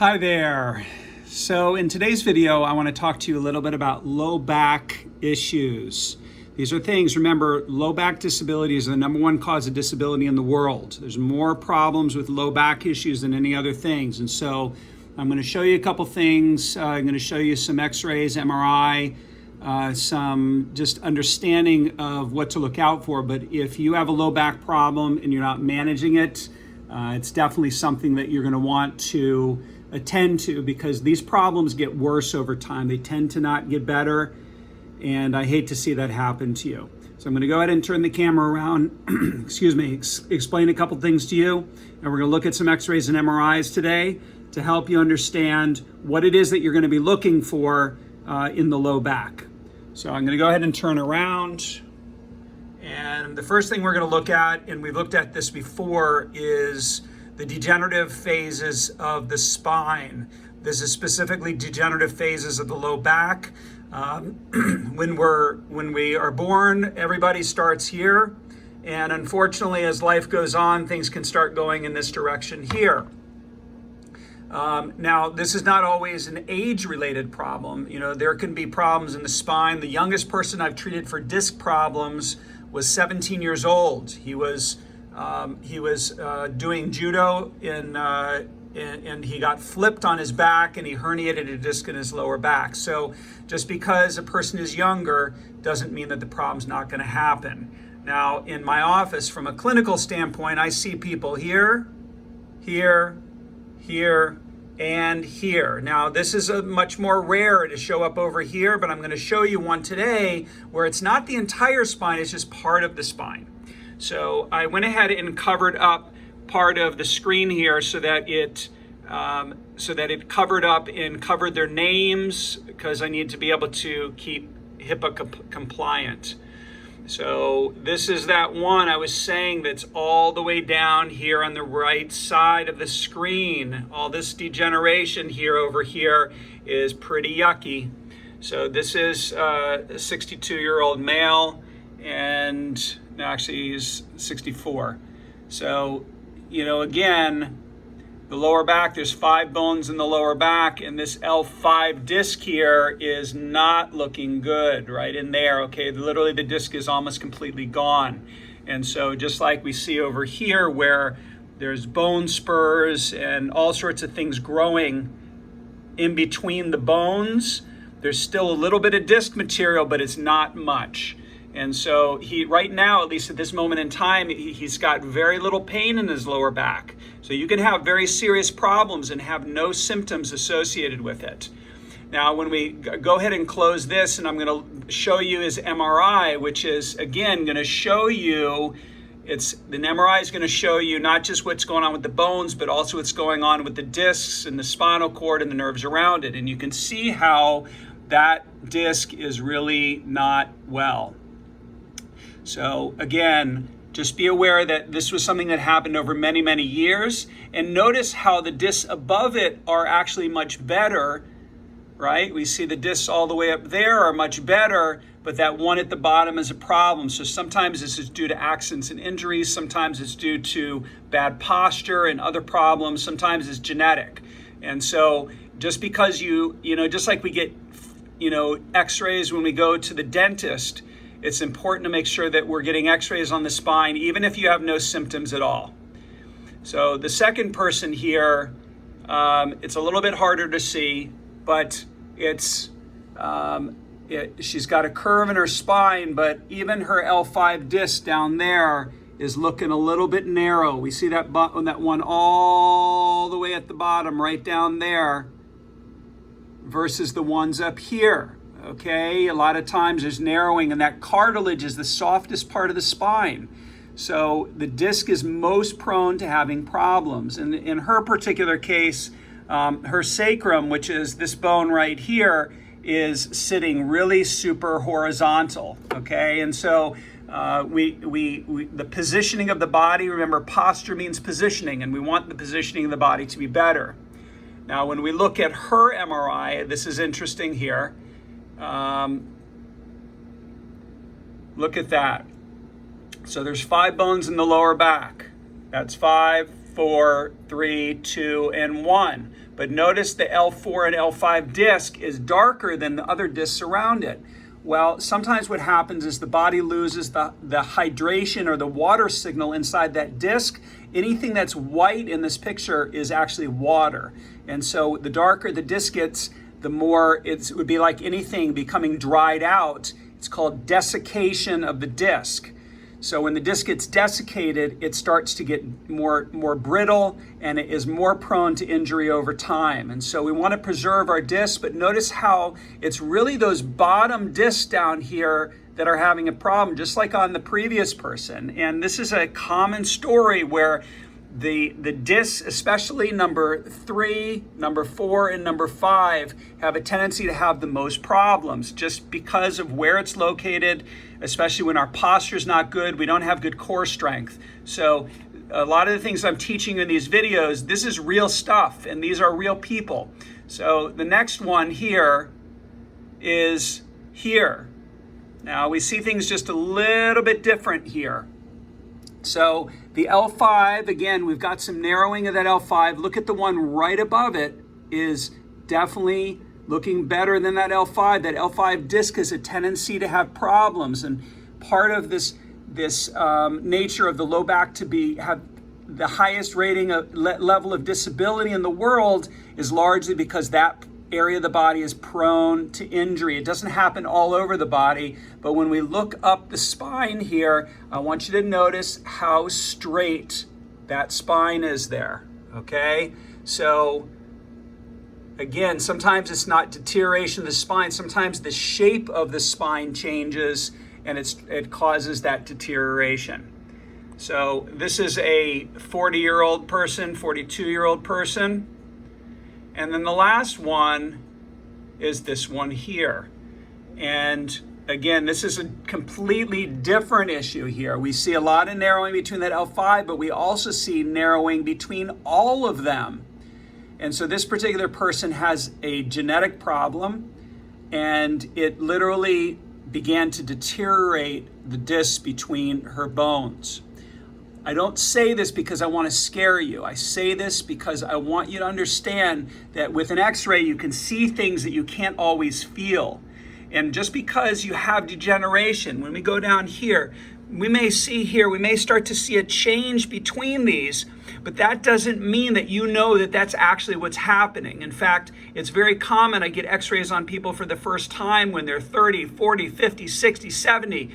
Hi there. So in today's video, I want to talk to you a little bit about low back issues. These are things, remember, low back disability is the #1 cause of disability in the world. There's more problems with low back issues than any other things. And so I'm going to show you a couple things. I'm going to show you some X-rays, MRI, some just understanding of what to look out for. But if you have a low back problem and you're not managing it, it's definitely something that you're going to want to attend to, because these problems get worse over time. They tend to not get better, and I hate to see that happen to you. So I'm going to go ahead and turn the camera around, explain a couple things to you, and we're going to look at some X-rays and MRIs today to help you understand what it is that you're going to be looking for in the low back. So I'm going to go ahead and turn around. And the first thing we're going to look at, and we've looked at this before, is the degenerative phases of the spine. This is specifically degenerative phases of the low back. When we are born, everybody starts here. And unfortunately, as life goes on, things can start going in this direction here. Now, this is not always an age-related problem. You know, there can be problems in the spine. The youngest person I've treated for disc problems was 17 years old. He was doing judo and he got flipped on his back and he herniated a disc in his lower back. So just because a person is younger doesn't mean that the problem's not going to happen. Now, in my office, from a clinical standpoint, I see people here, here, here, and here. Now, this is a much more rare to show up over here, but I'm going to show you one today where it's not the entire spine, it's just part of the spine. So I went ahead and covered up part of the screen here so that it covered up and covered their names, because I need to be able to keep HIPAA compliant. So this is that one I was saying that's all the way down here on the right side of the screen. All this degeneration here over here is pretty yucky. So this is a 62-year-old male, and no, actually he's 64. So, you know, again, the lower back, there's 5 bones in the lower back, and this L5 disc here is not looking good right in there, okay? Literally the disc is almost completely gone. And so just like we see over here where there's bone spurs and all sorts of things growing in between the bones, there's still a little bit of disc material, but it's not much. And so he, right now, at least at this moment in time, he's got very little pain in his lower back. So you can have very serious problems and have no symptoms associated with it. Now, when we go ahead and close this, and I'm going to show you his MRI, which is, again, going to show you, the MRI is going to show you not just what's going on with the bones, but also what's going on with the discs and the spinal cord and the nerves around it. And you can see how that disc is really not well. So again, just be aware that this was something that happened over many, many years. And notice how the discs above it are actually much better, right? We see the discs all the way up there are much better, but that one at the bottom is a problem. So sometimes this is due to accidents and injuries. Sometimes it's due to bad posture and other problems. Sometimes it's genetic. And so just because you know, just like we get, you know, X-rays when we go to the dentist, it's important to make sure that we're getting X-rays on the spine, even if you have no symptoms at all. So the second person here, it's a little bit harder to see, but she's got a curve in her spine, but even her L5 disc down there is looking a little bit narrow. We see that one all the way at the bottom, right down there, versus the ones up here. Okay, a lot of times there's narrowing, and that cartilage is the softest part of the spine. So the disc is most prone to having problems. And in her particular case, her sacrum, which is this bone right here, is sitting really super horizontal. Okay, and so the positioning of the body, remember, posture means positioning, and we want the positioning of the body to be better. Now, when we look at her MRI, this is interesting here. Look at that. So there's 5 bones in the lower back. That's 5, 4, 3, 2, and 1. But notice the L4 and L5 disc is darker than the other discs around it. Well, sometimes what happens is the body loses the hydration or the water signal inside that disc. Anything that's white in this picture is actually water. And so the darker the disc gets, the more it would be like anything becoming dried out. It's called desiccation of the disc. So when the disc gets desiccated, it starts to get more brittle, and it is more prone to injury over time. And so we want to preserve our discs, but notice how it's really those bottom discs down here that are having a problem, just like on the previous person. And this is a common story where the discs, especially number 3, number 4, and number 5, have a tendency to have the most problems just because of where it's located, especially when our posture is not good, we don't have good core strength. So a lot of the things I'm teaching in these videos, this is real stuff, and these are real people. So the next one here is here. Now we see things just a little bit different here. So the L5, again, we've got some narrowing of that L5. Look at the one right above it is definitely looking better than that L5. That L5 disc has a tendency to have problems. And part of this nature of the low back to have the highest rating of level of disability in the world is largely because that area of the body is prone to injury. It doesn't happen all over the body, but when we look up the spine here, I want you to notice how straight that spine is there, okay? So again, sometimes it's not deterioration of the spine, sometimes the shape of the spine changes and it causes that deterioration. So this is a 40-year-old person, 42-year-old person. And then the last one is this one here. And again, this is a completely different issue here. We see a lot of narrowing between that L5, but we also see narrowing between all of them. And so this particular person has a genetic problem, and it literally began to deteriorate the disc between her bones. I don't say this because I want to scare you. I say this because I want you to understand that with an X-ray, you can see things that you can't always feel. And just because you have degeneration, when we go down here, we may start to see a change between these, but that doesn't mean that you know that that's actually what's happening. In fact, it's very common. I get X-rays on people for the first time when they're 30, 40, 50, 60, 70.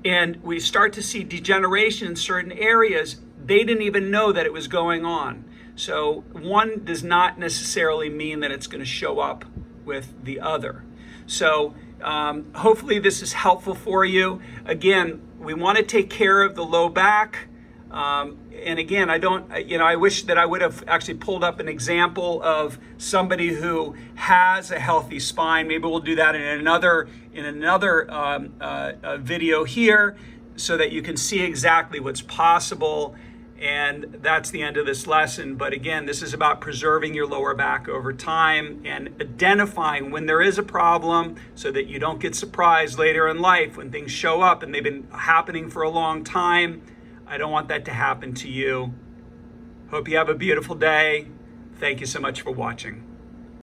And we start to see degeneration in certain areas. They didn't even know that it was going on. So one does not necessarily mean that it's going to show up with the other. So hopefully this is helpful for you. Again, we want to take care of the low back. And again, I wish that I would have actually pulled up an example of somebody who has a healthy spine. Maybe we'll do that in another video here so that you can see exactly what's possible. And that's the end of this lesson. But again, this is about preserving your lower back over time and identifying when there is a problem so that you don't get surprised later in life when things show up and they've been happening for a long time. I don't want that to happen to you. Hope you have a beautiful day. Thank you so much for watching.